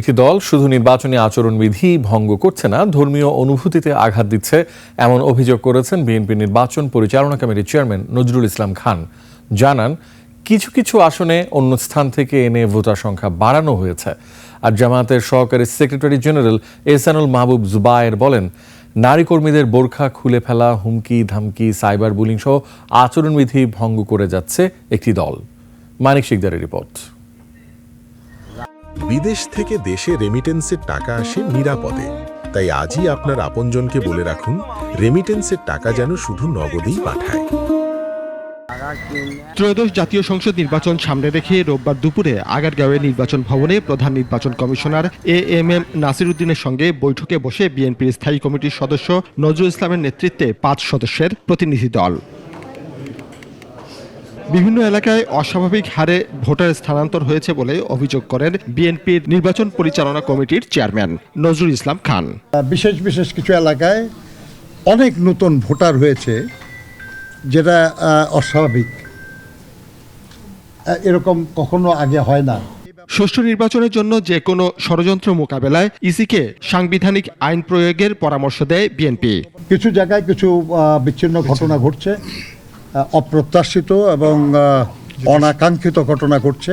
একটি দল শুধু নির্বাচনী আচরণবিধি ভঙ্গ করছে না, ধর্মীয় অনুভূতিতে আঘাত দিচ্ছে, এমন অভিযোগ করেছেন বিএনপি নির্বাচন পরিচালনা কমিটির চেয়ারম্যান নজরুল ইসলাম খান। জানান, কিছু কিছু আসনে অন্য স্থান থেকে এনে ভোটার সংখ্যা বাড়ানো হয়েছে। আর জামায়াতের সহকারী সেক্রেটারি জেনারেল এহসানুল মাহবুব জুবায়ের বলেন, নারী কর্মীদের বোরখা খুলে ফেলা, হুমকি ধামকি, সাইবার বুলিং সহ আচরণবিধি ভঙ্গ করে যাচ্ছে একটি দল। মানিক শিকদারের রিপোর্ট। বিদেশ থেকে দেশে রেমিটেন্সের টাকা আসে নিরাপদে, তাই আজই আপনার আপনজনকে বলে রাখুন, রেমিটেন্সের টাকা যেন শুধু নগদেই পাঠায়। ত্রয়োদশ জাতীয় সংসদ নির্বাচন সামনে রেখে রোববার দুপুরে আগারগাঁওয়ে নির্বাচন ভবনে প্রধান নির্বাচন কমিশনার এএমএম নাসির উদ্দিনের সঙ্গে বৈঠকে বসে বিএনপির স্থায়ী কমিটির সদস্য নজরুল ইসলামের নেতৃত্বে 5 সদস্যের প্রতিনিধি দল। বিভিন্ন এলাকায় অস্বাভাবিক হারে ভোটার স্থানান্তর হয়েছে বলে অভিযোগ করেন বিএনপির নির্বাচন পরিচালনা কমিটির চেয়ারম্যান নজরুল ইসলাম খান। বিশেষ বিশেষ কিছু এলাকায় অনেক নতুন ভোটার হয়েছে, যেটা অস্বাভাবিক, এরকম কখনো আগে হয় না। সুষ্ঠু নির্বাচনের জন্য যে কোনো ষড়যন্ত্র মোকাবেলায় ইসিকে সাংবিধানিক আইন প্রয়োগের পরামর্শ দেয় বিএনপি। কিছু জায়গায় কিছু বিচ্ছিন্ন ঘটনা ঘটছে, অপ্রত্যাশিত এবং অনাকাঙ্ক্ষিত ঘটনা ঘটছে।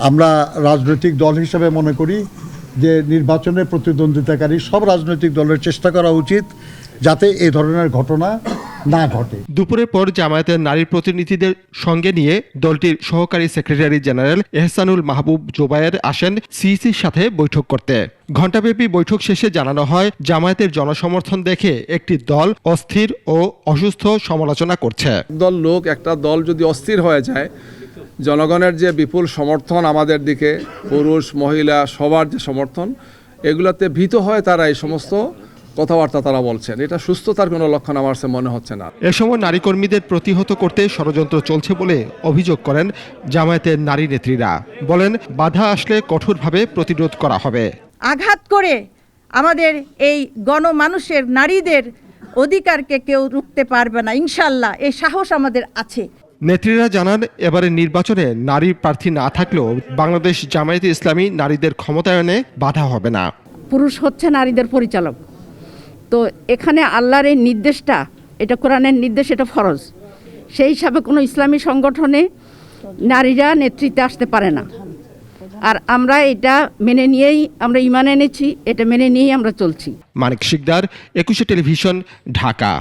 আমরা রাজনৈতিক দল হিসেবে মনে করি যে নির্বাচনে প্রতিদ্বন্দ্বিতাকারী সব রাজনৈতিক দলের চেষ্টা করা উচিত যাতে এই ধরনের ঘটনা না ঘটে। দুপুরের পর জামায়াতের নারী প্রতিনিধিদের সঙ্গে নিয়ে দলটির সহকারী সেক্রেটারি জেনারেল এহসানুল মাহবুব জুবায়ের আসেন সিইসির সাথে বৈঠক করতে। ঘণ্টাব্যাপী বৈঠক শেষে জানানো হয়, জামায়াতের জনসমর্থন দেখে একটি দল অস্থির ও অসুস্থ সমালোচনা করছে। একটা দল যদি অস্থির হয়ে যায়, জনগণের যে বিপুল সমর্থন আমাদের দিকে, পুরুষ মহিলা সবার যে সমর্থন, এগুলোতে ভীত হয় তারা এই সমস্ত কথাবার্তা তারা বলছেন। এটা সুস্থতার কোনো লক্ষণ আমার কাছে মনে হচ্ছে না। এ সময় নারী কর্মীদের প্রতিহত করতে ষড়যন্ত্র চলছে বলে অভিযোগ করেন জামায়াতের নারী নেত্রীরা। বলেন, বাধা আসলে কঠোরভাবে প্রতিরোধ করা হবে। আঘাত করে আমাদের এই গণমানুষের নারীদের অধিকারকে কেউ রুখতে পারবে না, ইনশাল্লাহ এই সাহস আমাদের আছে। নেত্রীরা জানান, এবারের নির্বাচনে নারী প্রার্থী না থাকলেও বাংলাদেশ জামায়াতে ইসলামী নারীদের ক্ষমতায়নে বাধা হবে না। পুরুষ হচ্ছে নারীদের পরিচালক, তো এখানে আল্লাহর এই নির্দেশটা, এটা কোরআনের নির্দেশ, এটা ফরজ। সেই হিসাবে কোনো ইসলামী সংগঠনে নারীরা নেতৃত্বে আসতে পারে না। আর আমরা এটা মেনে নিয়েই আমরা ঈমান এনেছি, এটা মেনে নিয়েই আমরা চলছি। মানিক শিকদার, 21 টেলিভিশন, ঢাকা।